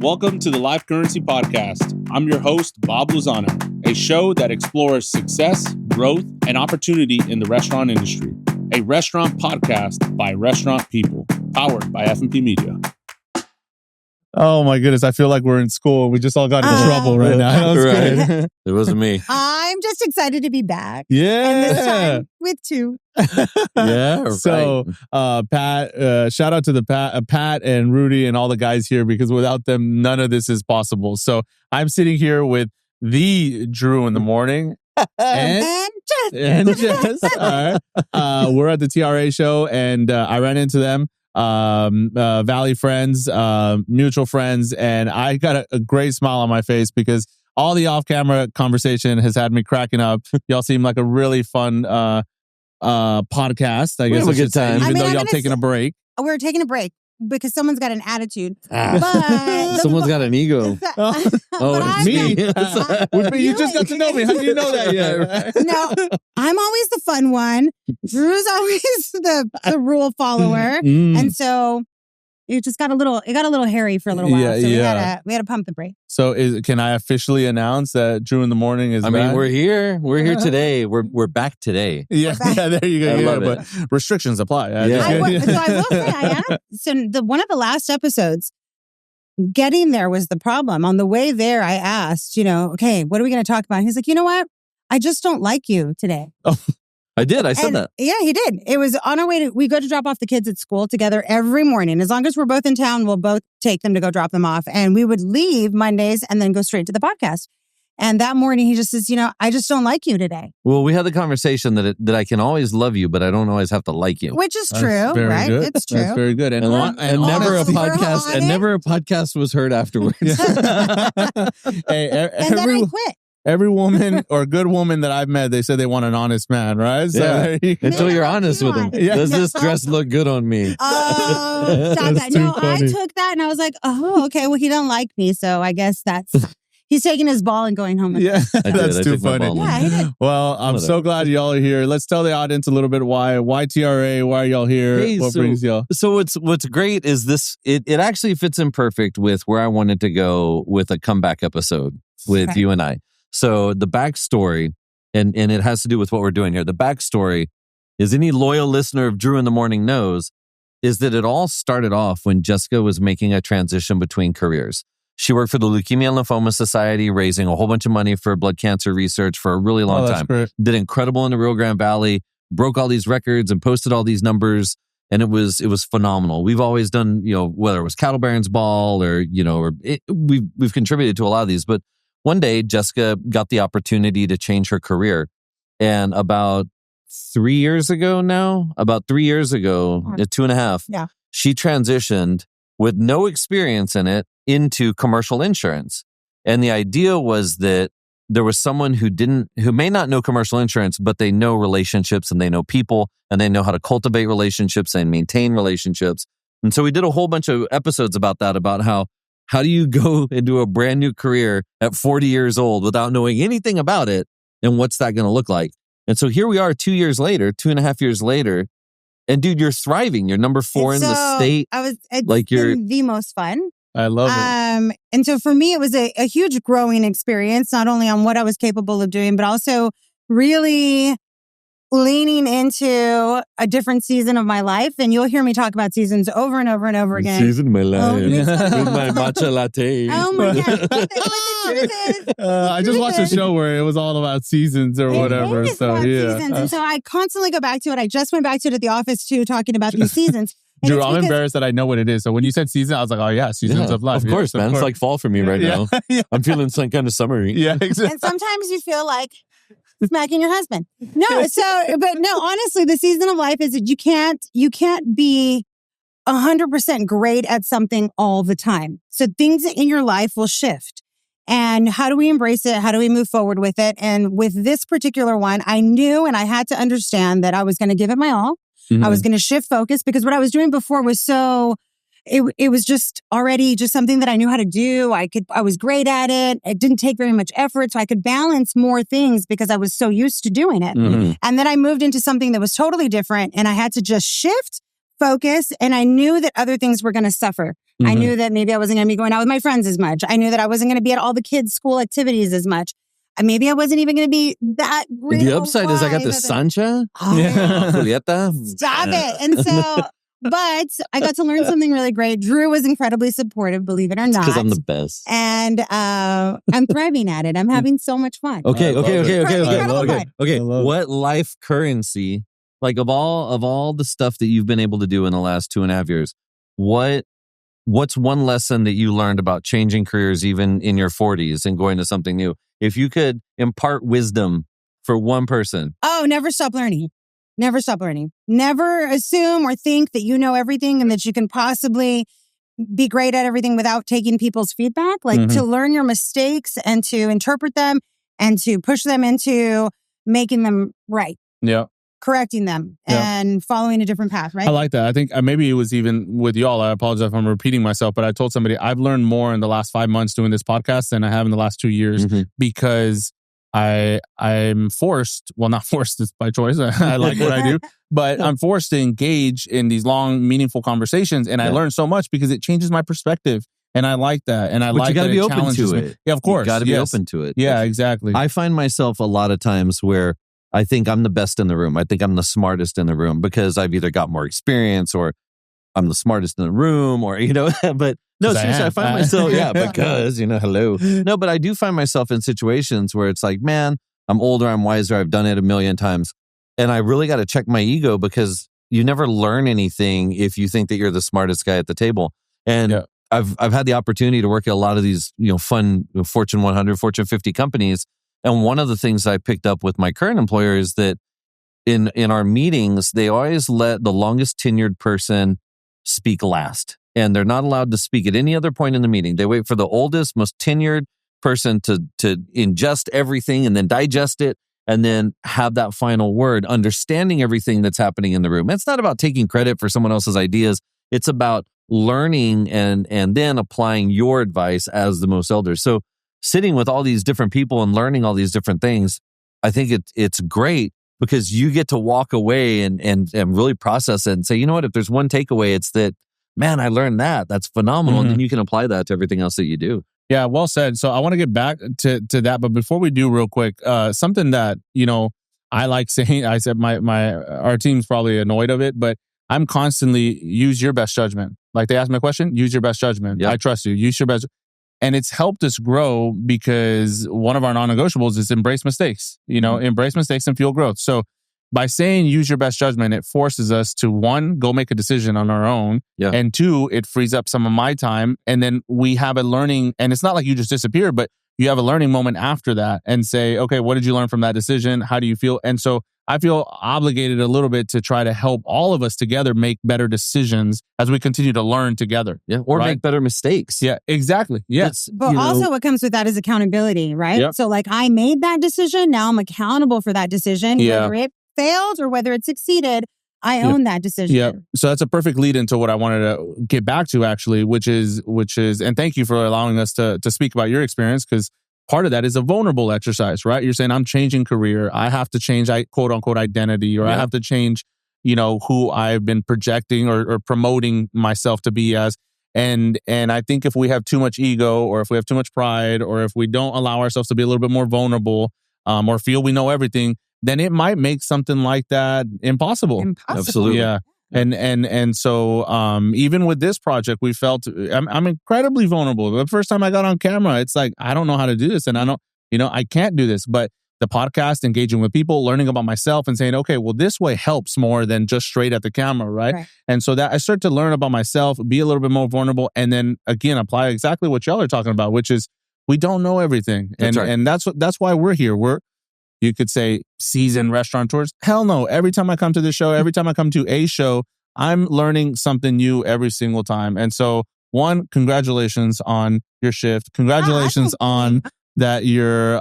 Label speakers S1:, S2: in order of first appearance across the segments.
S1: Welcome to the Life Currency Podcast. I'm your host, Bob Lozano, a show that explores success, growth, and opportunity in the restaurant industry. A restaurant podcast by restaurant people, powered by F&P Media.
S2: Oh my goodness, I feel like we're in school. We just all got in trouble right now.
S3: Right. It wasn't me.
S4: I'm just excited to be back.
S2: Yeah.
S4: And this time with two.
S3: Yeah.
S2: So, Pat, shout out to the Pat and Rudy and all the guys here, because without them, none of this is possible. So I'm sitting here with the Drew in the morning. And Jess. All right. We're at the TRA show, and I ran into them. Valley friends, mutual friends, and I got a great smile on my face because all the off-camera conversation has had me cracking up. Y'all seem like a really fun podcast. I guess
S3: have a good time.
S2: Even though y'all taking a break.
S4: We're taking a break because someone's got an attitude. But
S3: Someone's got an ego.
S4: It's
S2: me. You just got to know me. How do you know that yet? Right?
S4: No, I'm always the fun one. Drew's always the rule follower, and so it got a little hairy for a little while.
S2: Yeah,
S4: so
S2: yeah.
S4: we had to pump the brake.
S2: So can I officially announce that Drew in the morning is back?
S3: I mean, we're here. We're here today. We're back today.
S2: Yeah, there you go.
S3: I love
S2: but restrictions apply.
S4: So I will say I am. So one of the last episodes, getting there was the problem. On the way there, I asked, okay, what are we going to talk about? He's like, you know what? I just don't like you today.
S3: Oh, I did. I said that.
S4: Yeah, he did. It was on our way we go to drop off the kids at school together every morning. As long as we're both in town, we'll both take them to go drop them off. And we would leave Mondays and then go straight to the podcast. And that morning, he just says, I just don't like you today.
S3: Well, we had the conversation that I can always love you, but I don't always have to like you.
S4: Which is true, right?
S2: Good.
S4: It's true.
S2: That's very good. And
S3: never a podcast was heard afterwards.
S4: And then I quit.
S2: Every woman or good woman that I've met, they said they want an honest man, right? So
S3: Until you're honest with them.
S2: Yeah.
S3: Does this dress look good on me?
S4: Oh, stop that. No, I took that and I was like, oh, okay, well, he doesn't like me. So I guess he's taking his ball and going home.
S2: Yeah, that's too
S3: took my
S2: funny.
S3: ball.
S4: Yeah, he did.
S2: Well, I'm so glad y'all are here. Let's tell the audience a little bit why TRA, why are y'all here?
S3: Hey,
S2: what brings y'all?
S3: So what's great is this, it actually fits in perfect with where I wanted to go with a comeback episode with you and I. So the backstory, and it has to do with what we're doing here. The backstory is, any loyal listener of Drew in the Morning knows, is that it all started off when Jessica was making a transition between careers. She worked for the Leukemia and Lymphoma Society, raising a whole bunch of money for blood cancer research for a really long time.
S2: Great.
S3: Did incredible in the Rio Grande Valley, broke all these records and posted all these numbers. And it was phenomenal. We've always done, whether it was Cattle Barons Ball or we've contributed to a lot of these. But one day, Jessica got the opportunity to change her career. And about 3 years ago, 2.5, she transitioned with no experience in it into commercial insurance. And the idea was that there was someone who may not know commercial insurance, but they know relationships and they know people and they know how to cultivate relationships and maintain relationships. And so we did a whole bunch of episodes about that, about how do you go into a brand new career at 40 years old without knowing anything about it, and what's that going to look like? And so here we are 2.5 years later, and dude, you're thriving. You're number 4 in the state.
S4: It's been the most fun.
S2: I love it.
S4: And so for me, it was a huge growing experience, not only on what I was capable of doing, but also really leaning into a different season of my life. And you'll hear me talk about seasons over and over and over again.
S3: Season of my life. With my matcha latte.
S4: Oh my God.
S2: I just watched a show where it was all about seasons or whatever. So yeah.
S4: Seasons. And so I constantly go back to it. I just went back to it at the office too, talking about these seasons.
S2: Drew, I'm embarrassed that I know what it is. So when you said season, I was like, oh yeah, seasons of life.
S3: Of course, man. It's like fall for me right now.
S2: Yeah.
S3: I'm feeling some kind of summery.
S2: Yeah, exactly.
S4: And sometimes you feel like smacking your husband. But honestly, the season of life is that you can't be 100% great at something all the time. So things in your life will shift. And how do we embrace it? How do we move forward with it? And with this particular one, I knew and I had to understand that I was going to give it my all. Mm-hmm. I was going to shift focus because what I was doing before was it was just already just something that I knew how to do. I was great at it. It didn't take very much effort. So I could balance more things because I was so used to doing it. Mm-hmm. And then I moved into something that was totally different and I had to just shift focus. And I knew that other things were going to suffer. I knew that maybe I wasn't going to be going out with my friends as much. I knew that I wasn't going to be at all the kids' school activities as much. Maybe I wasn't even going to be that great.
S3: The upside is I got the Sancha.
S4: Stop it. And so, but I got to learn something really great. Drew was incredibly supportive, believe it or not.
S3: Because I'm the best.
S4: And I'm thriving at it. I'm having so much fun.
S3: Okay.
S2: What
S3: What life currency, like of all the stuff that you've been able to do in the last 2.5 years, what's one lesson that you learned about changing careers even in your 40s and going to something new? If you could impart wisdom for one person.
S4: Oh, never stop learning. Never stop learning. Never assume or think that you know everything and that you can possibly be great at everything without taking people's feedback. Like to learn your mistakes and to interpret them and to push them into making them right.
S2: Yeah.
S4: Correcting them and following a different path, right?
S2: I like that. I think maybe it was even with y'all. I apologize if I'm repeating myself, but I told somebody I've learned more in the last 5 months doing this podcast than I have in the last 2 years because I'm forced, well, not forced, it's by choice. I like what I do, but I'm forced to engage in these long, meaningful conversations. And I learn so much because it changes my perspective. And I like that. And I like
S3: you gotta
S2: that
S3: be
S2: it
S3: open
S2: challenges
S3: to
S2: me.
S3: it.
S2: Yeah, of course.
S3: You got to be open to it.
S2: Yeah, exactly.
S3: I find myself a lot of times where I think I'm the best in the room. I think I'm the smartest in the room because I've either got more experience or I'm the smartest in the room or, but no, seriously, I find myself, because, hello. No, but I do find myself in situations where it's like, man, I'm older, I'm wiser, I've done it a million times. And I really got to check my ego because you never learn anything if you think that you're the smartest guy at the table. And I've had the opportunity to work at a lot of these, fun Fortune 100, Fortune 50 companies. And one of the things I picked up with my current employer is that in our meetings, they always let the longest tenured person speak last. And they're not allowed to speak at any other point in the meeting. They wait for the oldest, most tenured person to ingest everything and then digest it and then have that final word, understanding everything that's happening in the room. It's not about taking credit for someone else's ideas. It's about learning and then applying your advice as the most elder. So sitting with all these different people and learning all these different things, I think it's great because you get to walk away and really process it and say, you know what, if there's one takeaway, it's that, man, I learned that. That's phenomenal. And then you can apply that to everything else that you do.
S2: Yeah, well said. So I want to get back to that. But before we do, real quick, something that, I like saying, I said our team's probably annoyed of it, but I'm constantly use your best judgment. Like they ask me a question, use your best judgment. Yep. I trust you. Use your best. And it's helped us grow because one of our non-negotiables is embrace mistakes, embrace mistakes and fuel growth. So by saying use your best judgment, it forces us to, one, go make a decision on our own. Yeah. And two, it frees up some of my time. And then we have a learning, and it's not like you just disappear, but you have a learning moment after that and say, okay, what did you learn from that decision? How do you feel? And so I feel obligated a little bit to try to help all of us together make better decisions as we continue to learn together.
S3: Yeah. Or make better mistakes.
S2: Yeah, exactly. Yes.
S4: But also what comes with that is accountability, right? Yep. So like I made that decision. Now I'm accountable for that decision. Yeah. Whether it failed or whether it succeeded, I own that decision.
S2: Yeah. So that's a perfect lead into what I wanted to get back to actually, which is, and thank you for allowing us to speak about your experience because part of that is a vulnerable exercise, right? You're saying I'm changing career. I have to change quote unquote identity, or I have to change, who I've been projecting or promoting myself to be as. And I think if we have too much ego or if we have too much pride or if we don't allow ourselves to be a little bit more vulnerable or feel we know everything, then it might make something like that impossible.
S3: Absolutely.
S2: Yeah. And so even with this project, we felt I'm incredibly vulnerable. The first time I got on camera, it's like, I don't know how to do this and I can't do this. But the podcast, engaging with people, learning about myself and saying, okay, well, this way helps more than just straight at the camera, right? And so that I start to learn about myself, be a little bit more vulnerable, and then again, apply exactly what y'all are talking about, which is we don't know everything. And that's why we're here. You could say seasoned restaurateurs. Hell no. Every time I come to this show, every time I come to a show, I'm learning something new every single time. And so, one, congratulations on your shift. Congratulations on that you're,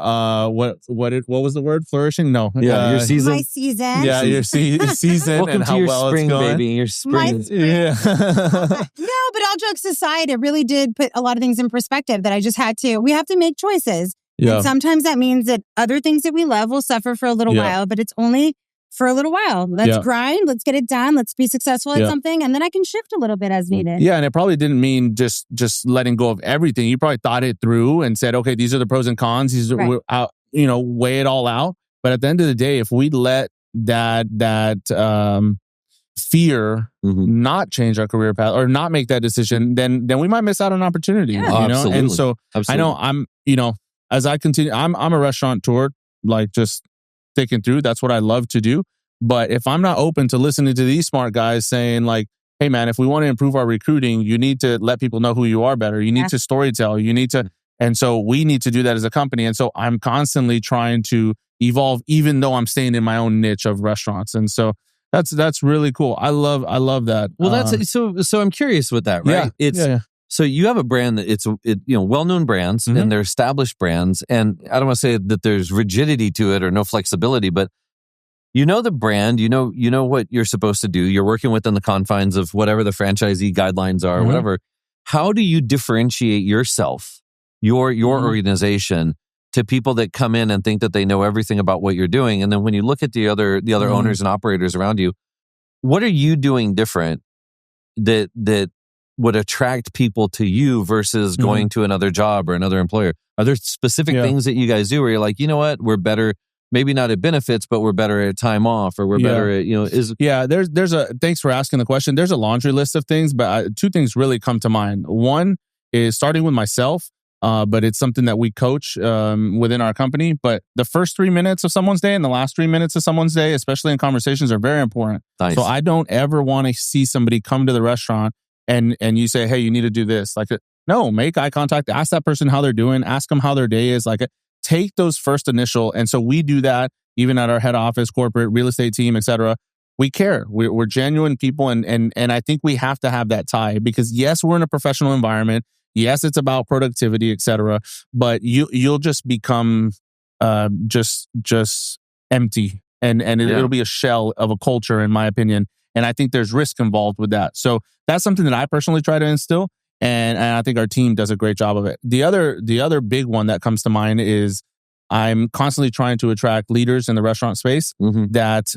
S2: what was the word? Flourishing? No.
S3: Your season.
S4: My season.
S2: Yeah, your season.
S3: Welcome
S2: and
S3: to
S2: how
S3: your
S2: well
S3: spring,
S2: it's going.
S3: baby. Your spring.
S2: Yeah.
S4: No, but all jokes aside, it really did put a lot of things in perspective that I just we have to make choices. Yeah. And sometimes that means that other things that we love will suffer for a little while, but it's only for a little while. Let's grind. Let's get it done. Let's be successful at something. And then I can shift a little bit as needed.
S2: Yeah. And it probably didn't mean just letting go of everything. You probably thought it through and said, okay, these are the pros and cons. These are, weigh it all out. But at the end of the day, if we let that fear not change our career path or not make that decision, then we might miss out on opportunity.
S3: Absolutely.
S2: And so I know I'm, as I continue, I'm a restaurateur, like just thinking through. That's what I love to do. But if I'm not open to listening to these smart guys saying like, hey man, if we want to improve our recruiting, you need to let people know who you are better. You need to storytell. You need to, and so we need to do that as a company. And so I'm constantly trying to evolve, even though I'm staying in my own niche of restaurants. And so that's really cool. I love that.
S3: Well, that's so I'm curious with that, right? So you have a brand that it's well-known brands and they're established brands, and I don't want to say that there's rigidity to it or no flexibility, but you know the brand, you know what you're supposed to do. You're working within the confines of whatever the franchisee guidelines are, whatever. How do you differentiate yourself, your organization, to people that come in and think that they know everything about what you're doing? And then when you look at the other owners and operators around you, what are you doing different that would attract people to you versus going to another job or another employer? Are there specific things that you guys do where you're like, you know what, we're better, maybe not at benefits, but we're better at time off, or we're better at,
S2: there's thanks for asking the question. There's a laundry list of things, but two things really come to mind. One is starting with myself, but it's something that we coach within our company. But the first 3 minutes of someone's day and the last 3 minutes of someone's day, especially in conversations, are very important.
S3: Nice.
S2: So I don't ever want to see somebody come to the restaurant and you say, hey, you need to do this. Like, no, make eye contact, ask that person how they're doing, ask them how their day is. Like, take those first initial. And so we do that even at our head office, corporate, real estate team, etc. We care. We're genuine people. And I think we have to have that tie, because yes, we're in a professional environment. Yes, it's about productivity, etc. But you'll just become just empty, and it'll be a shell of a culture, in my opinion. And I think there's risk involved with that. So that's something that I personally try to instill, and I think our team does a great job of it. The other big one that comes to mind is I'm constantly trying to attract leaders in the restaurant space that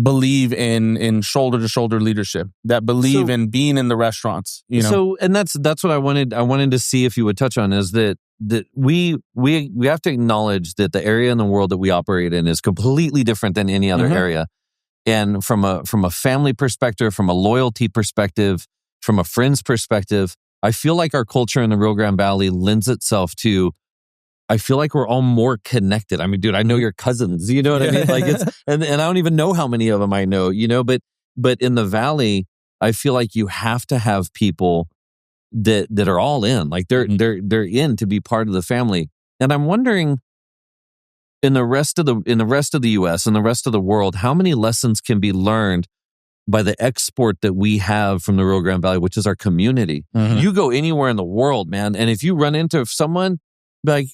S2: believe in shoulder to shoulder leadership, that believe in being in the restaurants.
S3: So, and that's what I wanted to see if you would touch on, is that we have to acknowledge that the area in the world that we operate in is completely different than any other area. And from a family perspective, from a loyalty perspective, from a friend's perspective, I feel like our culture in the Rio Grande Valley lends itself to, I feel like we're all more connected. I mean, dude, I know your cousins, you know what I mean? Like it's, and I don't even know how many of them I know, but in the Valley, I feel like you have to have people that are all in, like they're in to be part of the family. And I'm wondering, in the rest of the US and the rest of the world, how many lessons can be learned by the export that we have from the Rio Grande Valley, which is our community. You go anywhere in the world, man, and if you run into someone like,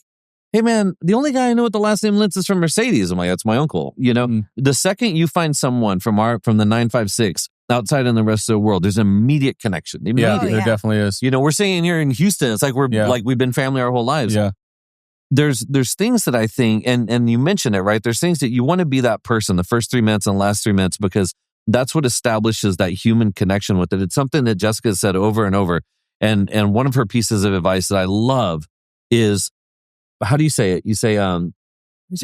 S3: hey man, the only guy I know with the last name Lentz is from Mercedes, I'm like, that's my uncle. The second you find someone from the 956 outside in the rest of the world, there's an immediate connection.
S2: There definitely is.
S3: We're saying here in Houston, it's like we've been family our whole lives.
S2: Yeah.
S3: There's things that I think, and you mentioned it, right? There's things that you want to be that person the first 3 minutes and the last 3 minutes, because that's what establishes that human connection with it. It's something that Jessica said over and over. And one of her pieces of advice that I love is, how do you say it? You say,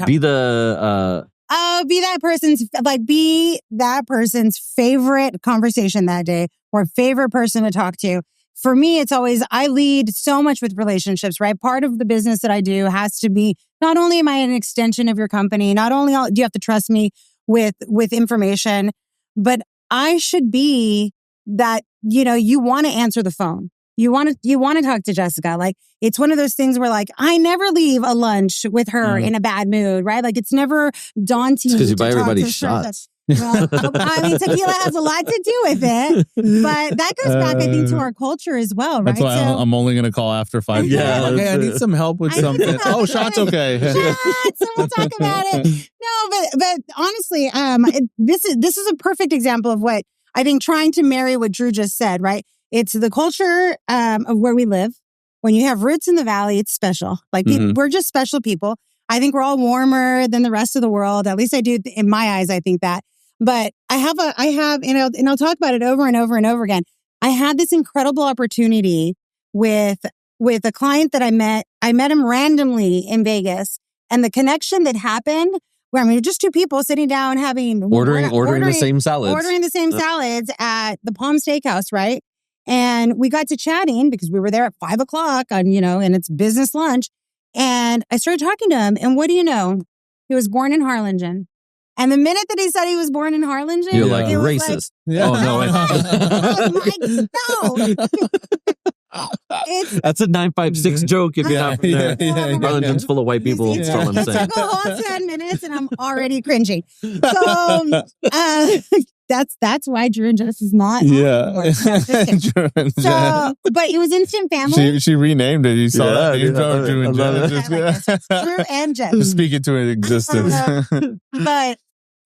S3: be that person's favorite conversation that day, or favorite person to talk to. For me, it's always, I lead so much with relationships, right? Part of the business that I do has to be, not only am I an extension of your company, not only do you have to trust me with information, but I should be that, you want to answer the phone. You want to talk to Jessica. Like, it's one of those things where, like, I never leave a lunch with her in a bad mood, right? Like, it's never daunting. Because you buy everybody shots.
S4: Well, I mean, tequila has a lot to do with it, but that goes back, I think, to our culture as well, right?
S2: That's why I'm only going to call after 5 p.m.
S3: Yeah,
S2: okay, I need some help with something. Oh, shots, okay.
S4: Shots, we'll talk about it. No, but honestly, this is a perfect example of what I think, trying to marry what Drew just said, right? It's the culture of where we live. When you have roots in the Valley, it's special. Like, we're just special people. I think we're all warmer than the rest of the world. At least I do in my eyes. I think that. But I have, and I'll talk about it over and over and over again. I had this incredible opportunity with a client that I met. I met him randomly in Vegas, and the connection that happened, where I mean, just two people sitting down having
S3: ordering the same salads
S4: at the Palm Steakhouse, right? And we got to chatting because we were there at 5:00 and it's business lunch. And I started talking to him, and what do you know? He was born in Harlingen. And the minute that he said he was born in Harlingen,
S3: you're like, you're racist.
S2: Yeah.
S3: Oh, no. That's a 956 joke if you're not familiar. Harlingen's full of white people.
S4: It took a whole 10 minutes and I'm already cringing. So that's why Drew and Jess is not.
S2: Yeah.
S4: But it was instant family.
S2: She renamed it. You saw that.
S4: Drew and Jess.
S2: Just speak it to an existence.
S4: But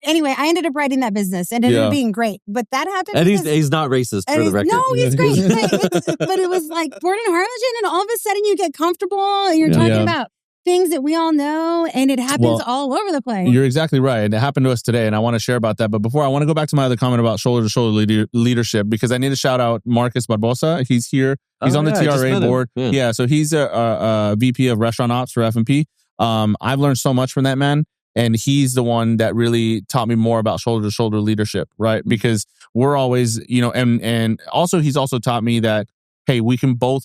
S4: anyway, I ended up writing that business and it ended up being great. But that happened.
S3: And he's not racist for the record.
S4: No, he's great. But it was like born in Harlingen, and all of a sudden you get comfortable and you're talking about things that we all know, and it happens all over the place.
S2: You're exactly right. And it happened to us today, and I want to share about that. But before, I want to go back to my other comment about shoulder-to-shoulder leadership, because I need to shout out Marcus Barbosa. He's here. He's on the TRA board. Yeah, so he's a VP of Restaurant Ops for F&P. I've learned so much from that man. And he's the one that really taught me more about shoulder-to-shoulder leadership, right? Because we're always, and also he's also taught me that, hey, we can both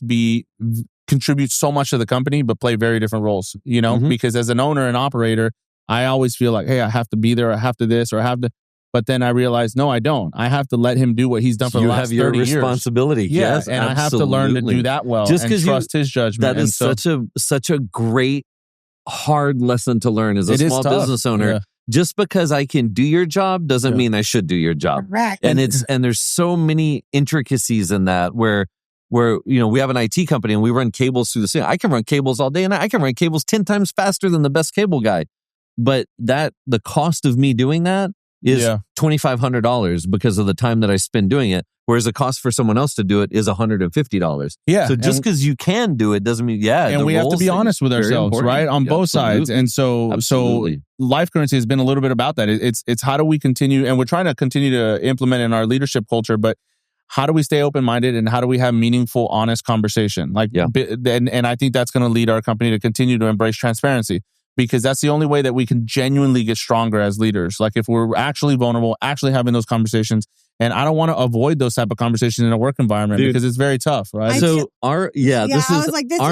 S2: contribute so much to the company, but play very different roles, because as an owner and operator, I always feel like, hey, I have to be there, I have to this, or I have to, but then I realized, no, I don't. I have to let him do what he's done for the last 30 years. You have your responsibility.
S3: Yes,
S2: and absolutely. I have to learn to do that well and trust his judgment.
S3: That is such a great, hard lesson to learn as a small business owner. Yeah. Just because I can do your job doesn't mean I should do your job.
S4: Correct.
S3: And there's so many intricacies in that where we have an IT company and we run cables through the city. I can run cables all day and I can run cables 10 times faster than the best cable guy. But the cost of me doing that is $2,500 because of the time that I spend doing it. Whereas the cost for someone else to do it is $150.
S2: Yeah.
S3: So just because you can do it doesn't mean, and
S2: we have to be honest with ourselves, right? On both sides. And so life currency has been a little bit about that. It's how do we continue, and we're trying to continue to implement in our leadership culture, but how do we stay open-minded and how do we have meaningful, honest conversation? And I think that's going to lead our company to continue to embrace transparency, because that's the only way that we can genuinely get stronger as leaders. Like if we're actually vulnerable, actually having those conversations. And I don't want to avoid those type of conversations in a work environment because it's very tough, right?
S3: So our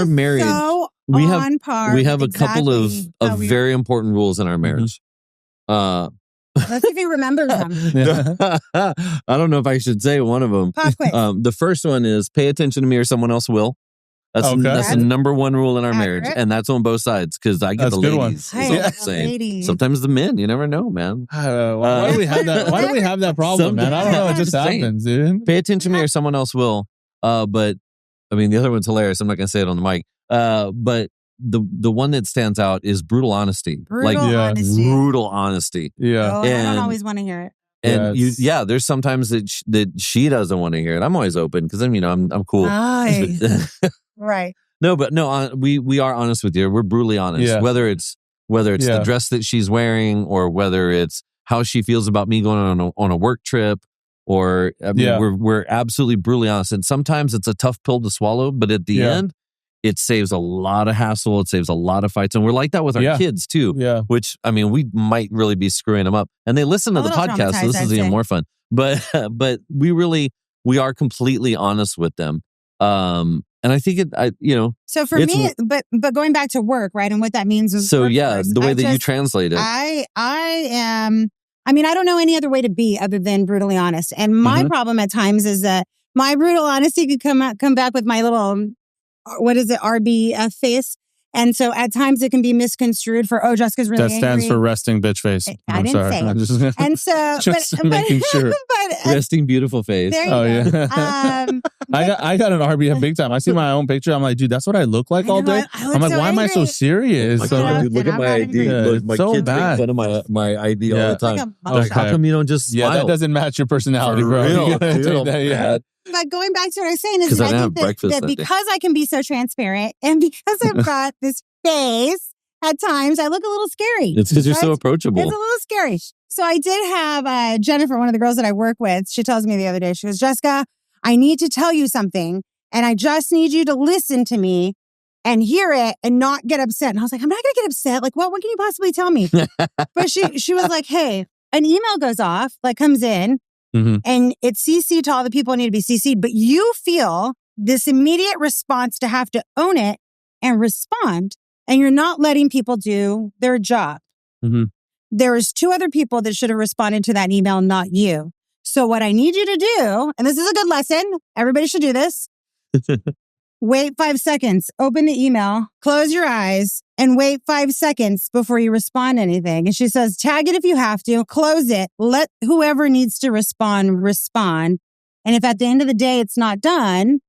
S3: marriage.
S4: So
S3: we have a
S4: exactly
S3: couple of very important rules in our marriage.
S4: Let's see if he remembers them.
S3: I don't know if I should say one of them.
S4: Pop quiz.
S3: The first one is pay attention to me or someone else will. That's the number one rule in our marriage, and that's on both sides because I get the ladies. Sometimes the men, you never know, man.
S2: Why do we have that? Why do we have that problem, man? I don't know. It just happens, dude.
S3: Pay attention to me or someone else will. But I mean, the other one's hilarious. I'm not going to say it on the mic. But the one that stands out is brutal honesty. Brutal honesty.
S2: Yeah.
S4: I don't always want to hear it.
S3: And there's sometimes that she doesn't want to hear it. I'm always open because I'm cool.
S4: Right.
S3: No, we are honest with you. We're brutally honest. Yeah. Whether it's the dress that she's wearing or whether it's how she feels about me going on a work trip, or we're absolutely brutally honest. And sometimes it's a tough pill to swallow, but at the end, it saves a lot of hassle. It saves a lot of fights. And we're like that with our kids too, which, I mean, we might really be screwing them up. And they listen to the podcast, so this is even more fun. But we are completely honest with them. And I think
S4: So for me, but going back to work, right? And what that means is
S3: the way that you translate it.
S4: I don't know any other way to be other than brutally honest. And my problem at times is that my brutal honesty could come back with my little, RBF face. And so at times it can be misconstrued for, Jessica's really angry.
S2: That stands for resting bitch face.
S4: I didn't say it. And so,
S2: just making sure.
S3: Resting beautiful face.
S4: There you go.
S2: Yeah. I got an RBF big time. I see my own picture. I'm like, dude, that's what I look like all day. I'm like, why am I so serious?
S3: Look at my ID. Look, my kids make fun of my ID all the time. How come you don't just smile?
S2: Yeah, that doesn't match your personality, bro.
S4: But going back to what I was saying is I think that because I can be so transparent and because I've got this face at times I look a little scary.
S3: It's because you're so approachable.
S4: It's a little scary. So I did have Jennifer, one of the girls that I work with, she tells me the other day, she goes, Jessica, I need to tell you something. And I just need you to listen to me and hear it and not get upset. And I was like, I'm not going to get upset. Like, what can you possibly tell me? But she was like, hey, an email goes off, like comes in, and it's CC'd to all the people who need to be CC'd. But you feel this immediate response to have to own it and respond. And you're not letting people do their job. There's 2 other people that should have responded to that email, not you. So what I need you to do, and this is a good lesson, everybody should do this. Wait 5 seconds, open the email, close your eyes, and wait 5 seconds before you respond to anything. And she says, tag it if you have to, close it, let whoever needs to respond. And if at the end of the day it's not done,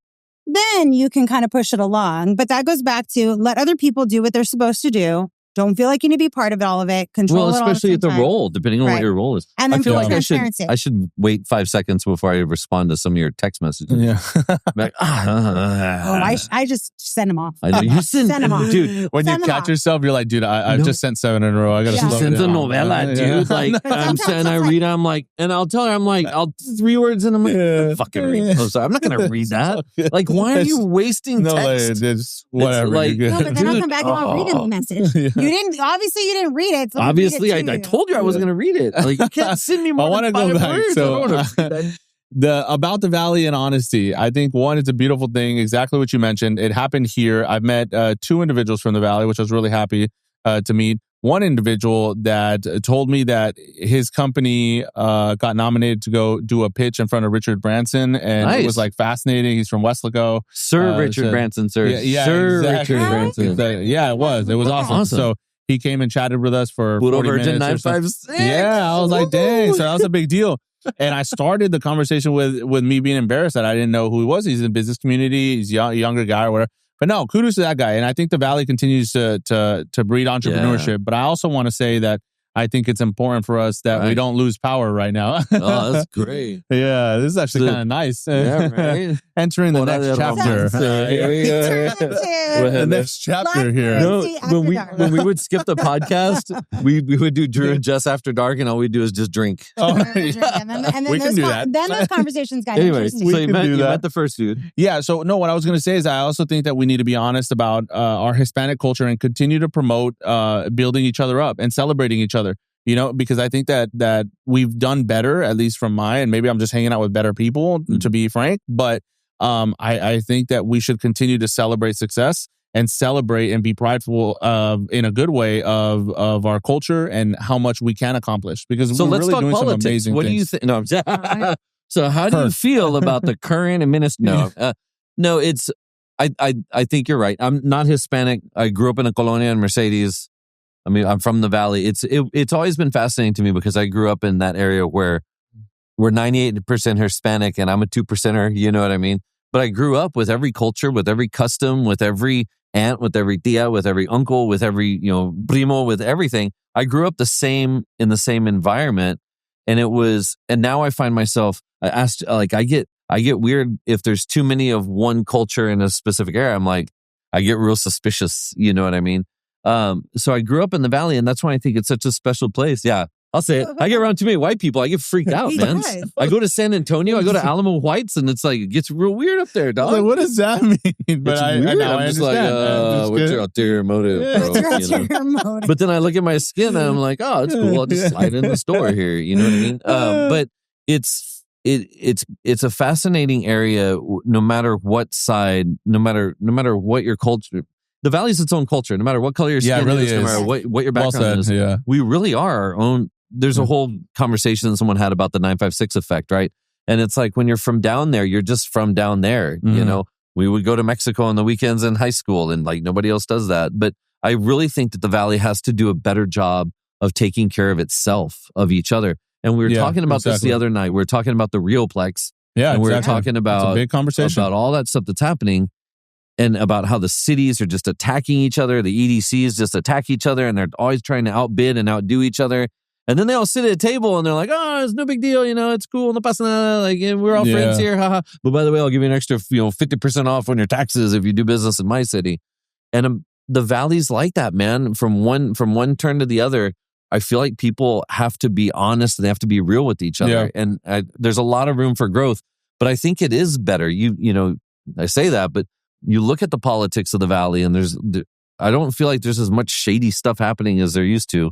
S4: then you can kind of push it along. But that goes back to let other people do what they're supposed to do. Don't feel like you need to be part of all of it. Control it all
S3: especially
S4: at the
S3: the role, depending on what your role is.
S4: And then
S3: I feel like
S4: transparency.
S3: I should wait 5 seconds before I respond to some of your text messages.
S2: Yeah.
S3: Like,
S4: I just send them off.
S3: I know you send
S4: them off.
S3: dude.
S2: When you catch yourself, you're like, dude, I've just sent 7 in a row. I got to
S3: She
S2: slow
S3: sends a
S2: down.
S3: novella, dude. Like, I'm saying, I read it, I'm like, and I'll tell her, I'm like, I'll 3 words and I'm like, fucking read. Oh, sorry, I'm not going to read that. Like, why are you wasting text?
S2: It's whatever.
S3: Like,
S2: you're
S4: No,
S2: good.
S4: but then I'll come back and I'll read the message. You didn't read it. So
S3: Obviously, I told you I wasn't going to read it. Like, you can't send me more
S2: I want to
S3: than
S2: go
S3: 5
S2: back.
S3: words.
S2: So,
S3: I don't wanna read that.
S2: about the Valley and honesty, I think one, it's a beautiful thing. Exactly what you mentioned. It happened here. I've met 2 individuals from the Valley, which I was really happy to meet. One individual that told me that his company got nominated to go do a pitch in front of Richard Branson, and it was like fascinating. He's from Westlaco.
S3: Sir Richard Branson, sir.
S2: Yeah,
S3: Sir
S2: exactly.
S3: Richard Branson.
S2: Yeah, it was. It was awesome. So he came and chatted with us for 40
S3: Virgin
S2: minutes.
S3: 956.
S2: Yeah, I was like, dang. So that was a big deal. And I started the conversation with me being embarrassed that I didn't know who he was. He's in the business community. He's a younger guy or whatever. But no, kudos to that guy. And I think the Valley continues to breed entrepreneurship. Yeah. But I also want to say that I think it's important for us that we don't lose power right now.
S3: Oh, that's great.
S2: Yeah, this is actually kind of nice.
S3: Yeah, right.
S2: Entering the next chapter. The next chapter here.
S3: No, when we would skip the podcast, we would do Drew and Jess after dark, and all we do is just drink.
S4: Oh, and then
S2: we can do that.
S4: Then those conversations got
S3: anyway,
S4: interesting.
S3: so you met the first dude.
S2: Yeah. So no, what I was going to say is I also think that we need to be honest about our Hispanic culture and continue to promote building each other up and celebrating each other. You know, because I think that we've done better, at least from and maybe I'm just hanging out with better people, to be frank. But I think that we should continue to celebrate success and celebrate and be prideful in a good way of our culture and how much we can accomplish. Because
S3: so
S2: we're
S3: let's
S2: really
S3: talk
S2: doing
S3: politics.
S2: some amazing
S3: what
S2: things.
S3: Do you think? No, so how do you feel about the current administration? No, it's I think you're right. I'm not Hispanic. I grew up in a colonia in Mercedes. I mean, I'm from the Valley. It's always been fascinating to me because I grew up in that area where we're 98% Hispanic and I'm a 2%er, you know what I mean? But I grew up with every culture, with every custom, with every aunt, with every tia, with every uncle, with every, primo, with everything. I grew up in the same environment. And now I find myself, I get weird if there's too many of one culture in a specific area. I'm like, I get real suspicious, you know what I mean? So I grew up in the Valley, and that's why I think it's such a special place. Yeah, I'll say it. I get around too many white people. I get freaked out, man. I go to San Antonio, I go to Alamo Heights, and it's like, it gets real weird up there, dog.
S2: Like, what does that mean? But
S3: I'm just like, what's your ulterior motive, bro?
S4: What's your ulterior motive?
S3: But then I look at my skin, and I'm like, oh, it's cool. I'll just slide in the store here. You know what I mean? But it's a fascinating area, no matter what side, no matter what your culture. The Valley's its own culture, no matter what color your skin is, no matter what your background is. Yeah. We really are our own. There's a whole conversation someone had about the 956 effect, right? And it's like when you're from down there, you're just from down there. You know, we would go to Mexico on the weekends in high school, and like nobody else does that. But I really think that the Valley has to do a better job of taking care of itself, of each other. And we were talking about this the other night. We were talking about the Rioplex. Yeah, and we were talking about,
S2: a big conversation
S3: about all that stuff that's happening. And about how the cities are just attacking each other. The EDCs just attack each other, and they're always trying to outbid and outdo each other. And then they all sit at a table, and they're like, oh, it's no big deal. It's cool. No pasa nada. Like, we're all friends here. Haha. But by the way, I'll give you an extra 50% off on your taxes if you do business in my city. And the valley's like that, man. From one turn to the other, I feel like people have to be honest and they have to be real with each other.
S2: Yeah.
S3: And there's a lot of room for growth, but I think it is better. You know, I say that, but you look at the politics of the valley, and I don't feel like there's as much shady stuff happening as there used to.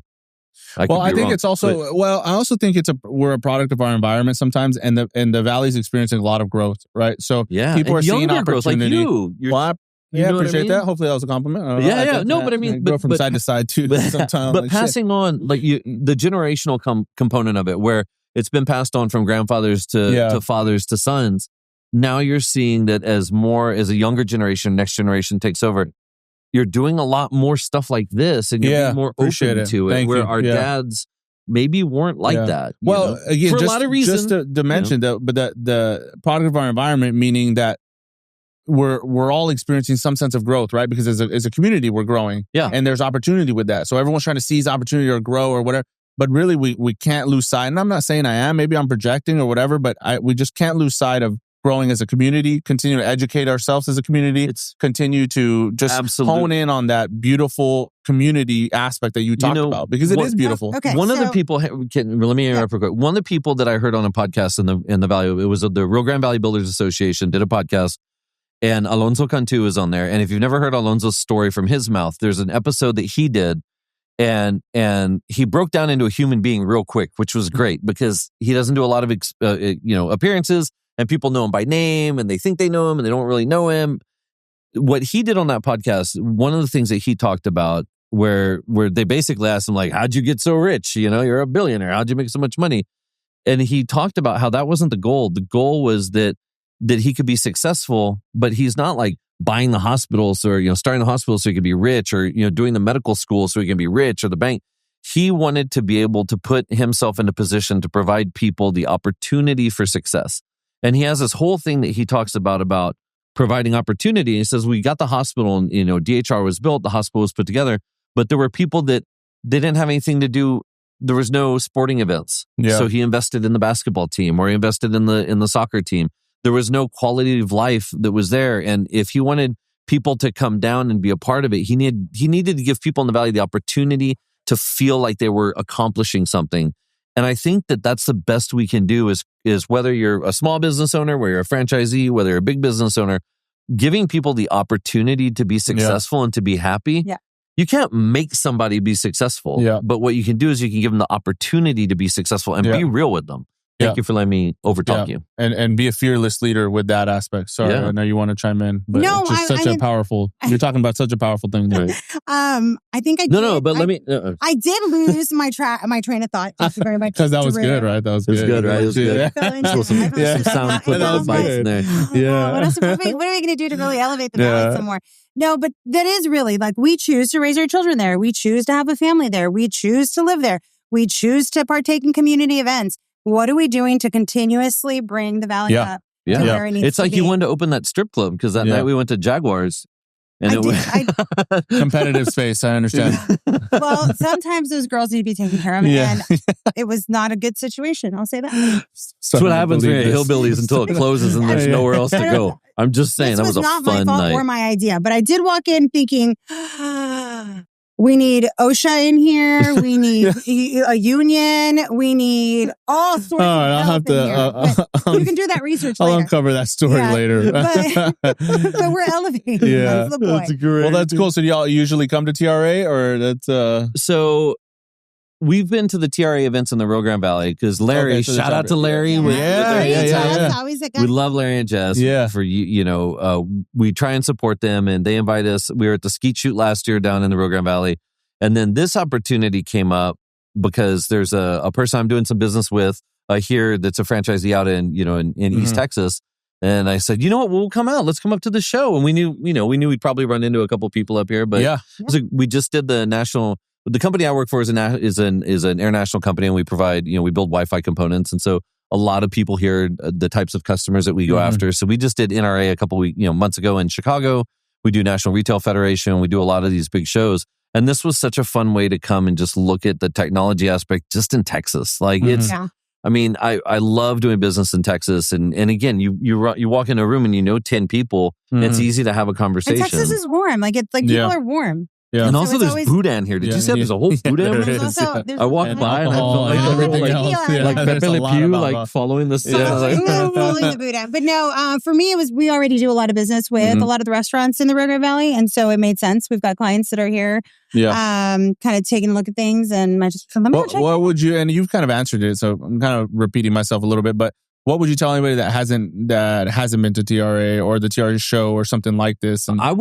S3: I think
S2: it's also, I also think we're a product of our environment sometimes, and the valley's experiencing a lot of growth, right? So people are seeing opportunity.
S3: Growth,
S2: I appreciate that. Hopefully that was a compliment.
S3: But I mean,
S2: go from side to side too. Sometimes,
S3: but passing on, like the generational component of it, where it's been passed on from grandfathers to fathers to sons. Now you're seeing that as a younger generation, next generation takes over, you're doing a lot more stuff like this, and you're being more open to it. Where our dads maybe weren't like that.
S2: Well, again,
S3: for a lot of reasons.
S2: Just to mention that, but the product of our environment, meaning that we're all experiencing some sense of growth, right? Because as a community, we're growing, and there's opportunity with that. So everyone's trying to seize opportunity or grow or whatever. But really, we can't lose sight. And I'm not saying I am. Maybe I'm projecting or whatever. But we just can't lose sight of growing as a community, continue to educate ourselves as a community, continue to just hone in on that beautiful community aspect that you talked about, because it is beautiful.
S3: Okay, one of the people, let me interrupt real quick. One of the people that I heard on a podcast in the Valley, it was the Rio Grande Valley Builders Association, did a podcast, and Alonso Cantu is on there. And if you've never heard Alonso's story from his mouth, there's an episode that he did, and he broke down into a human being real quick, which was great because he doesn't do a lot of appearances. And people know him by name, and they think they know him, and they don't really know him. What he did on that podcast, one of the things that he talked about, where they basically asked him, like, how'd you get so rich? You know, you're a billionaire. How'd you make so much money? And he talked about how that wasn't the goal. The goal was that he could be successful, but he's not like buying the hospitals or, starting the hospital so he could be rich, or, doing the medical school so he can be rich, or the bank. He wanted to be able to put himself in a position to provide people the opportunity for success. And he has this whole thing that he talks about providing opportunity. He says, we got the hospital and, DHR was built, the hospital was put together, but there were people that they didn't have anything to do. There was no sporting events. Yeah. So he invested in the basketball team, or he invested in the soccer team. There was no quality of life that was there. And if he wanted people to come down and be a part of it, he needed to give people in the Valley the opportunity to feel like they were accomplishing something. And I think that that's the best we can do is whether you're a small business owner, whether you're a franchisee, whether you're a big business owner, giving people the opportunity to be successful and to be happy. Yeah. You can't make somebody be successful, but what you can do is you can give them the opportunity to be successful and be real with them. Thank you for letting me overtalk you.
S2: And be a fearless leader with that aspect. Sorry, I know you want to chime in, but it's just such a powerful, you're talking about such a powerful thing. Right?
S4: I think I did.
S3: No, but let me.
S4: I did lose my train of thought. Thank you very much.
S2: Because that was good, right? That was good,
S3: right? It was good. Some sound clip bites in there.
S4: Yeah. What are we going to do to really elevate the Valley some more? No, but that is really like, we choose to raise our children there. We choose to have a family there. We choose to live there. We choose to partake in community events. What are we doing to continuously bring the Valley up to where it needs
S3: it's like
S4: to be?
S3: You wanted to open that strip club because that night we went to Jaguars. And
S2: competitive space, I understand.
S4: Well, sometimes those girls need to be taken care of, and it was not a good situation. I'll say that.
S3: That's what happens when you're hillbillies until it closes and there's nowhere else to go. I'm just saying, that was a fun night. This was not my fault or my idea, but I did walk in thinking, we need OSHA in here. We need a union. We need all sorts of help in here. You can do that research later.
S2: I'll uncover that story later.
S4: But we're elevating. That's the point.
S2: That's great. Well, that's cool. So do y'all usually come to TRA, or that's...
S3: So we've been to the TRA events in the Rio Grande Valley because Larry, shout out to Larry.
S4: Always a guy.
S3: We love Larry and Jess.
S2: Yeah.
S3: For we try and support them, and they invite us. We were at the skeet shoot last year down in the Rio Grande Valley, and then this opportunity came up because there's a person I'm doing some business with here that's a franchisee out in East Texas. And I said, you know what, we'll come out. Let's come up to the show. And we knew we'd probably run into a couple people up here, but we just did the national. The company I work for is an international company, and we provide, we build Wi-Fi components. And so a lot of people here, the types of customers that we go after. So we just did NRA a couple months ago in Chicago. We do National Retail Federation. We do a lot of these big shows. And this was such a fun way to come and just look at the technology aspect just in Texas. Like I mean, I love doing business in Texas, and again, you walk in a room and you know 10 people, and it's easy to have a conversation.
S4: And Texas is warm. Like it's like people are warm.
S2: Yeah.
S3: And
S4: So
S3: also
S4: it's
S3: there's
S4: always-
S3: Boudin here. Did you say there's a whole Boudin room?
S4: There's also, there's
S3: I walked by and I felt like
S2: everything
S4: like
S2: else.
S4: tequila.
S2: Yeah,
S3: like
S2: there's
S3: Pepe
S2: a
S3: Le
S2: lot
S3: Pew,
S2: about-
S3: like following the sun.
S4: Following the Buddha. But no, for me, we already do a lot of business with a lot of the restaurants in the Rio Grande Valley. And so it made sense. We've got clients that are here, kind of taking a look at things. And I just, let me go check.
S2: What would you, and you've kind of answered it, so I'm kind of repeating myself a little bit, but what would you tell anybody that hasn't been to TRA or the TRA show or something like this? And
S3: I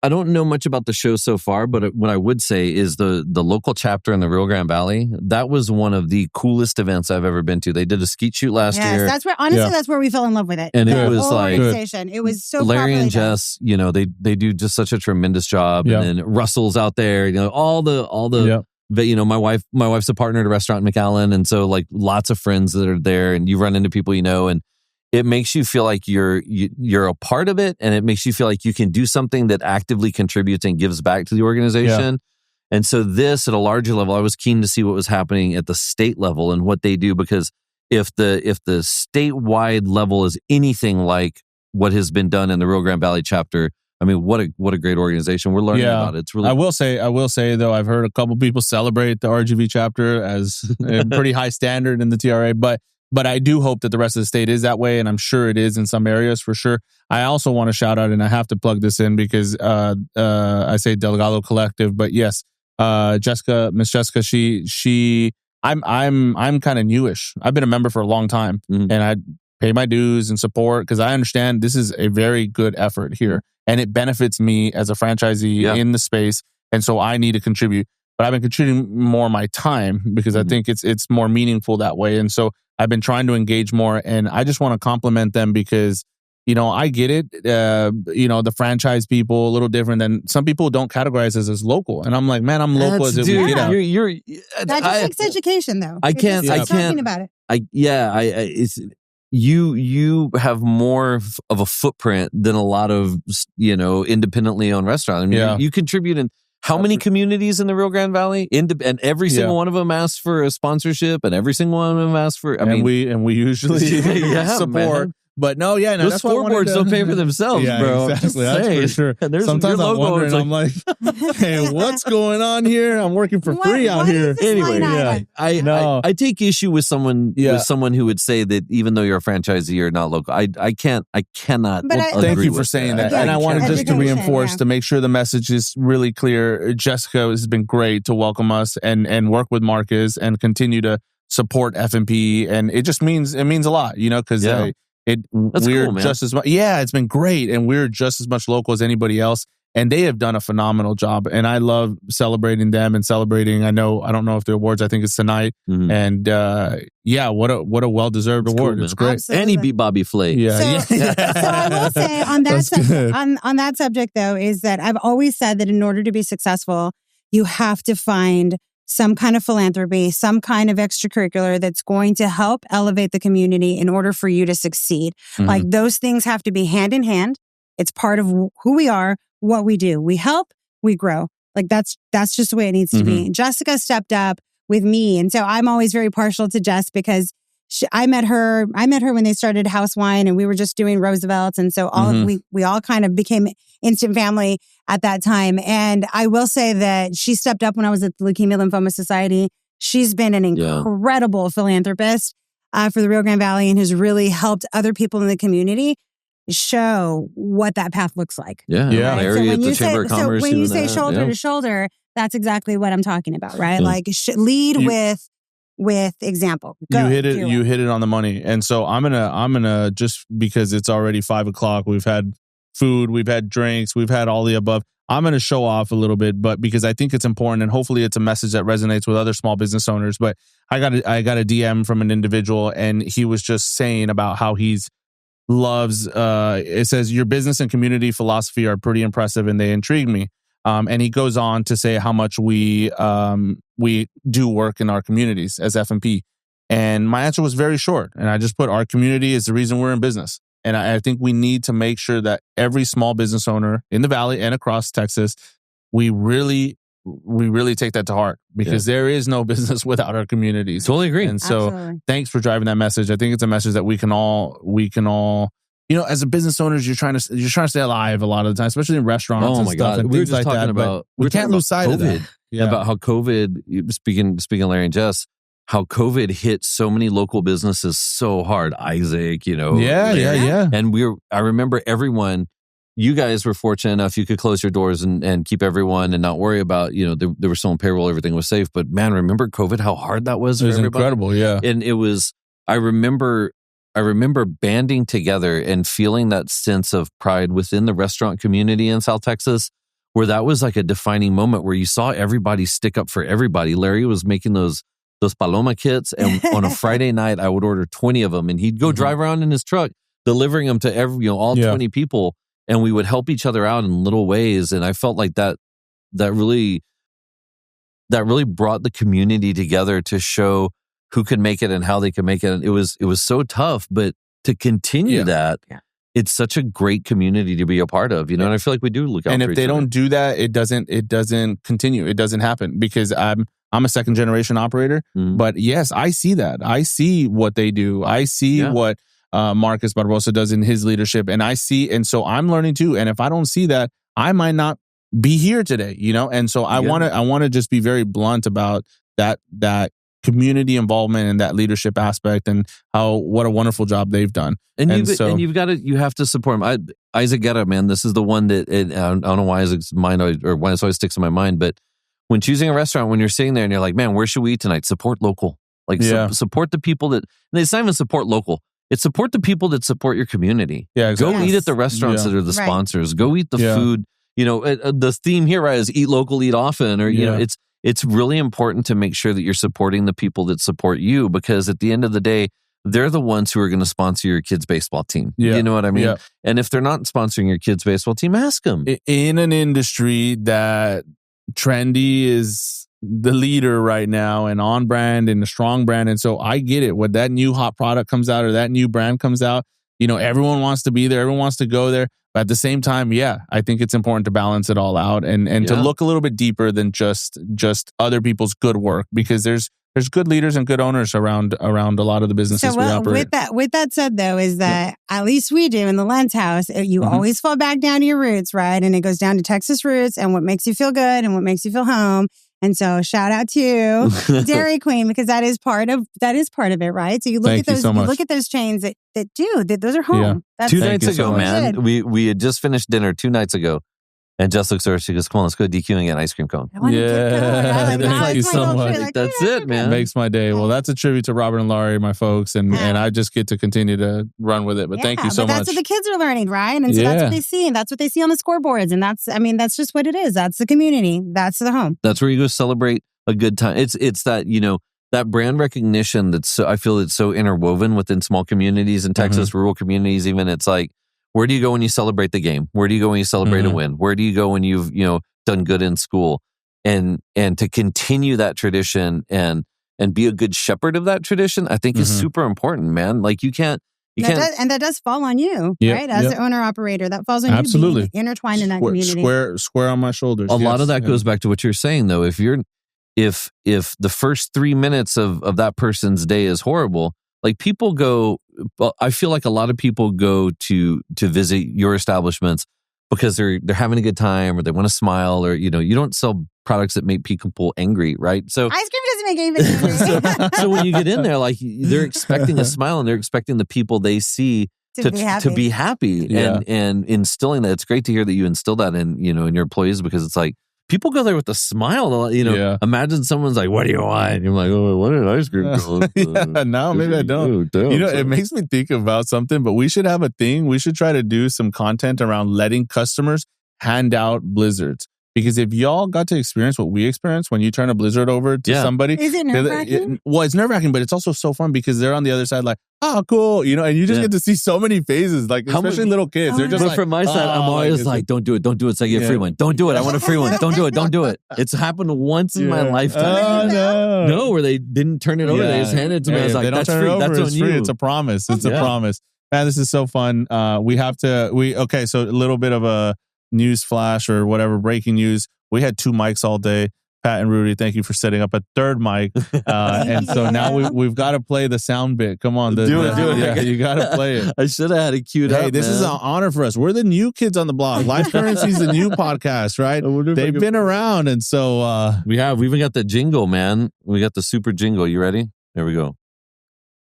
S3: don't know much about the show so far, but what I would say is the local chapter in the Rio Grande Valley, that was one of the coolest events I've ever been to. They did a skeet shoot last year.
S4: That's where, honestly, that's where we fell in love with it.
S3: And
S4: the
S3: it was
S4: whole
S3: like,
S4: organization. It was so
S3: Larry and
S4: properly done.
S3: Jess, you know, they do just such a tremendous job.
S2: Yeah.
S3: And then Russell's out there, you know, all the but you know, my wife's a partner at a restaurant in McAllen, and so like lots of friends that are there, and you run into people you know, and it makes you feel like you're a part of it, and it makes you feel like you can do something that actively contributes and gives back to the organization. Yeah. And so this at a larger level, I was keen to see what was happening at the state level and what they do, because if the statewide level is anything like what has been done in the Rio Grande Valley chapter, I mean, what a great organization. We're learning about it. It's really.
S2: I will say though, I've heard a couple people celebrate the RGV chapter as a pretty high standard in the TRA, but I do hope that the rest of the state is that way, and I'm sure it is in some areas for sure. I also want to shout out, and I have to plug this in because I say Delgado Collective, but yes, Miss Jessica, I'm kind of newish. I've been a member for a long time, and I pay my dues and support because I understand this is a very good effort here. And it benefits me as a franchisee in the space. And so I need to contribute. But I've been contributing more my time because I think it's more meaningful that way. And so I've been trying to engage more. And I just want to compliment them because, you know, I get it. You know, the franchise people, a little different than some people don't categorize us as local. And I'm like, man, I'm local as it would get out.
S4: That just takes education though.
S3: I can't
S4: talking about it.
S3: You have more of a footprint than a lot of, you know, independently owned restaurants. I mean, you contribute in how many communities in the Rio Grande Valley? And every single one of them asks for a sponsorship, and every single one of them asks for. We usually support. Man.
S2: But no,
S3: those scoreboards don't pay for themselves, bro.
S2: Exactly, that's for sure.
S3: And
S2: sometimes I'm wondering, I'm like, hey, what's going on here? I'm working for free out here.
S3: Anyway, I take issue with someone who would say that even though you're a franchisee, you're not local. I cannot.
S2: Thank you for saying that. And I wanted just to reinforce to make sure the message is really clear. Jessica has been great to welcome us and work with Marcus and continue to support F&P, and it just means a lot, you know, because. We're cool, just as much. Yeah, it's been great, and we're just as much local as anybody else. And they have done a phenomenal job, and I love celebrating them and celebrating. I don't know if the awards. I think it's tonight, and what a well deserved award.
S3: Cool,
S2: it's great,
S4: absolutely.
S2: and
S3: he beat Bobby Flay.
S4: So I will say on that subject though is that I've always said that in order to be successful, you have to find some kind of philanthropy, some kind of extracurricular that's going to help elevate the community in order for you to succeed. Like those things have to be hand in hand. It's part of who we are, what we do. We help, we grow. Like that's just the way it needs to be. Jessica stepped up with me. And so I'm always very partial to Jess because I met her when they started House Wine, and we were just doing Roosevelt's. And so we all kind of became instant family at that time. And I will say that she stepped up when I was at the Leukemia Lymphoma Society. She's been an incredible philanthropist for the Rio Grande Valley and has really helped other people in the community show what that path looks like.
S3: Larry at the Chamber of Commerce.
S4: So when you say shoulder to shoulder, that's exactly what I'm talking about, right? Like lead with example.
S2: You hit it on the money. And so I'm gonna just because it's already 5:00, we've had food, we've had drinks, we've had all the above. I'm gonna show off a little bit, but because I think it's important and hopefully it's a message that resonates with other small business owners. But I got a DM from an individual, and he was just saying about how he's loves it says your business and community philosophy are pretty impressive and they intrigue me. And he goes on to say how much we do work in our communities as F&P. And my answer was very short. And I just put our community is the reason we're in business. And I think we need to make sure that every small business owner in the Valley and across Texas, we really we really take that to heart because there is no business without our communities.
S3: Totally agree.
S2: And so
S4: Absolutely.
S2: thanks for driving that message. I think it's a message that we can all, as a business owners, you're trying to stay alive a lot of the time, especially in restaurants
S3: Oh
S2: and
S3: my
S2: stuff
S3: God.
S2: and
S3: We were
S2: things
S3: just
S2: like
S3: talking
S2: that.
S3: about,
S2: But we can't lose sight of that. Yeah.
S3: About how COVID, speaking of Larry and Jess, how COVID hit so many local businesses so hard. Isaac,
S2: Yeah.
S3: And I remember everyone, you guys were fortunate enough you could close your doors and keep everyone and not worry about, there was someone payroll, everything was safe. But man, remember COVID, how hard that was
S2: It was
S3: for everybody?
S2: incredible, yeah.
S3: And it was, I remember banding together and feeling that sense of pride within the restaurant community in South Texas, where that was like a defining moment where you saw everybody stick up for everybody. Larry was making those Paloma kits, and on a Friday night, I would order 20 of them, and he'd go drive around in his truck, delivering them to all 20 people, and we would help each other out in little ways. And I felt like that really brought the community together to show who could make it and how they could make it. And it was so tough, but to continue that, it's such a great community to be a part of, and I feel like we do look out
S2: and
S3: for
S2: if they
S3: each other.
S2: don't do that, it doesn't continue. It doesn't happen because I'm a second generation operator. But yes, I see that. I see what they do. I see what Marcus Barbosa does in his leadership, and so I'm learning too. And if I don't see that, I might not be here today, And so I want to just be very blunt about that community involvement and that leadership aspect, and what a wonderful job they've done.
S3: And you have to support him. Isaac Guerra, man, this is the one that I don't know why Isaac's mind or why it always sticks in my mind. But when choosing a restaurant, when you're sitting there and you're like, man, where should we eat tonight? Support local. Support the people that. And it's not even support local. It's support the people that support your community.
S2: Yeah, exactly.
S3: Go eat at the restaurants that are the sponsors. Go eat the food. The theme here is eat local, eat often, or it's really important to make sure that you're supporting the people that support you, because at the end of the day, they're the ones who are going to sponsor your kids' baseball team.
S2: Yeah.
S3: You know what I mean?
S2: Yeah.
S3: And if they're not sponsoring your kids' baseball team, ask them.
S2: In an industry that trendy is the leader right now and on brand and a strong brand. And so I get it. When that new hot product comes out or that new brand comes out, everyone wants to be there. Everyone wants to go there. But at the same time, I think it's important to balance it all out and to look a little bit deeper than just other people's good work, because there's good leaders and good owners around a lot of the businesses we operate.
S4: With that said, though, is that at least we do in the Lens House, you always fall back down to your roots, right? And it goes down to Texas roots and what makes you feel good and what makes you feel home. And so shout out to Dairy Queen, because that is part of it, right? So you look look at those chains that do, those are home.
S2: Yeah.
S3: 2 nights ago, man, we had just finished dinner 2 nights ago. And Jess looks over, she goes, come on, let's go to DQ and get an ice cream cone.
S2: Thank you so much.
S3: That's it, man.
S2: Makes my day. Well, that's a tribute to Robert and Laurie, my folks, and I just get to continue to run with it. But thank you so much.
S4: That's what the kids are learning, right? And so that's what they see, and that's what they see on the scoreboards. And that's just what it is. That's the community. That's the home.
S3: That's where you go celebrate a good time. It's that, that brand recognition I feel it's so interwoven within small communities in Texas, rural communities even. It's like, where do you go when you celebrate the game? Where do you go when you celebrate a win? Where do you go when you've, done good in school? And to continue that tradition and be a good shepherd of that tradition, I think is super important, man. Like you can't.
S4: That does fall on you, right? As the owner operator, that falls on you being intertwined in that community.
S2: Square on my shoulders.
S3: A lot of that goes back to what you're saying, though. If the first 3 minutes of that person's day is horrible, like people go. Well, I feel like a lot of people go to visit your establishments because they're having a good time or they want to smile, or you don't sell products that make people angry, right? So
S4: ice cream doesn't make anybody angry.
S3: so when you get in there, like they're expecting a smile and they're expecting the people they see to be happy and instilling that. It's great to hear that you instill that in in your employees, because it's like people go there with a smile. Imagine someone's like, "What do you want?" And you're like, "Oh, I want an ice cream cone."
S2: No, maybe I don't. It makes me think about something, but we should have a thing. We should try to do some content around letting customers hand out blizzards. Because if y'all got to experience what we experienced when you turn a blizzard over to somebody.
S4: Is it nerve-wracking?
S2: Well, it's nerve-wracking, but it's also so fun because they're on the other side like, oh, cool. And you just get to see so many faces, like especially little kids. They're just
S3: but from my side, I'm always like, don't do it so I get a free one. Don't do it. I want a free one. Don't do it. It's happened once in my lifetime.
S2: Oh,
S3: no, where they didn't turn it over. They just handed it to me. I was like, that's free. That's on you.
S2: It's a promise. It's a promise. Man, this is so fun. So a little bit of a news flash or whatever, breaking news. We had 2 mics all day. Pat and Rudy, thank you for setting up a 3rd mic. And so now we've got to play the sound bit. Come on.
S3: Do it.
S2: Yeah, you got to play it.
S3: I should have had it queued up.
S2: Hey, this is an honor for us. We're the new kids on the block. Life Currency is the new podcast, right? They've been around. And so
S3: we even got the jingle, man. We got the super jingle. You ready? There we go.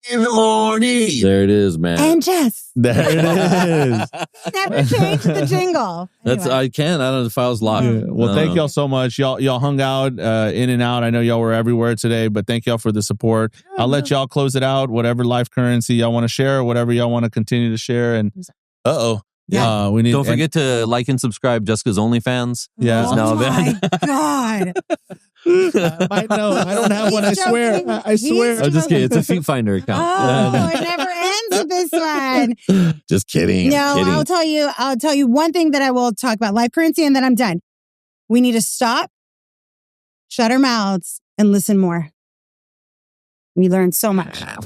S3: In the morning. There it is, man.
S4: And Jess.
S2: there it is.
S4: Never changed the jingle.
S3: That's
S4: Anyway.
S3: I can't. I don't know the file's locked.
S2: Yeah. Well, thank y'all so much. Y'all hung out in and out. I know y'all were everywhere today, but thank y'all for the support. I'll let y'all close it out. Whatever life currency y'all want to share, whatever y'all want to continue to share. And
S4: Yeah.
S2: we need.
S3: Don't forget to like and subscribe. Jessica's OnlyFans.
S2: Yeah.
S4: Oh
S3: now
S4: my God.
S2: I know. I don't have one. I swear. I swear.
S3: I'm just kidding. It's a feet finder account.
S4: Oh, it never ends with this one.
S3: Just kidding.
S4: No,
S3: kidding.
S4: I'll tell you one thing that I will talk about life currency, and then I'm done. We need to stop, shut our mouths, and listen more. We learned so much. God,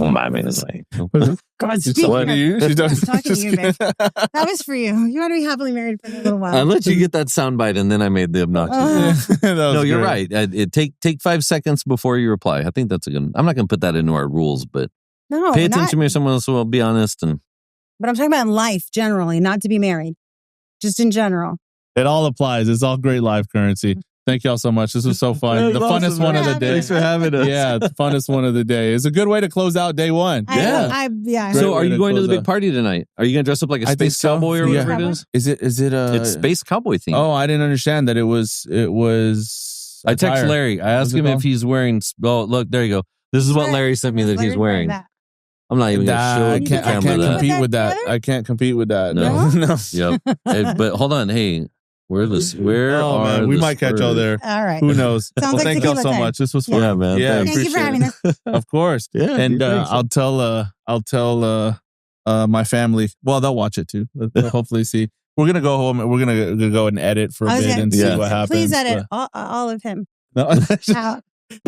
S4: speaking
S2: What do you?
S4: I'm talking to you, babe. That was for you. You want to be happily married for a little while.
S3: I let you get that soundbite, and then I made the obnoxious. No, you're right. Take 5 seconds before you reply. I think that's a good. I'm not going to put that into our rules, but pay attention to someone else. Will be honest
S4: But I'm talking about in life generally, not to be married, just in general.
S2: It all applies. It's all great life currency. Thank y'all so much. This was so fun. The funnest one of the day.
S3: Thanks for having us.
S2: Yeah, the funnest one of the day. It's a good way to close out day one.
S4: Yeah.
S3: So, are you going to the big party tonight? Are you going to dress up like a space cowboy or whatever it is?
S2: Is it
S3: It's space cowboy theme.
S2: Oh, I didn't understand that it was.
S3: I text Larry. I asked him if he's wearing. Oh, look, there you go. This is what Larry sent me that he's wearing. I'm not even going to show the camera
S2: I can't
S3: that.
S2: compete with that. I can't compete with that.
S3: No.
S2: No.
S3: Yep. Hey, but hold on. Hey, where are
S2: we might catch y'all there.
S4: All right.
S2: Who knows?
S4: Sounds like
S2: thank y'all so
S4: tequila
S2: much. This was fun.
S3: Yeah, man.
S2: Yeah,
S4: Thank you for having us.
S2: Of course.
S3: Yeah.
S2: And I'll tell my family. Well, they'll watch it too. They'll hopefully see. We're gonna go home and we're gonna go and edit for a bit and see what happens.
S4: Please edit all of him.
S2: No.
S4: Out.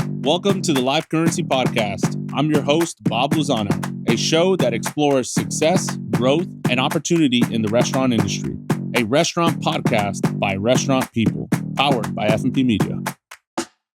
S1: Welcome to the Life Currency Podcast. I'm your host, Bob Lozano, a show that explores success, growth, and opportunity in the restaurant industry. A restaurant podcast by restaurant people, powered by F&P Media.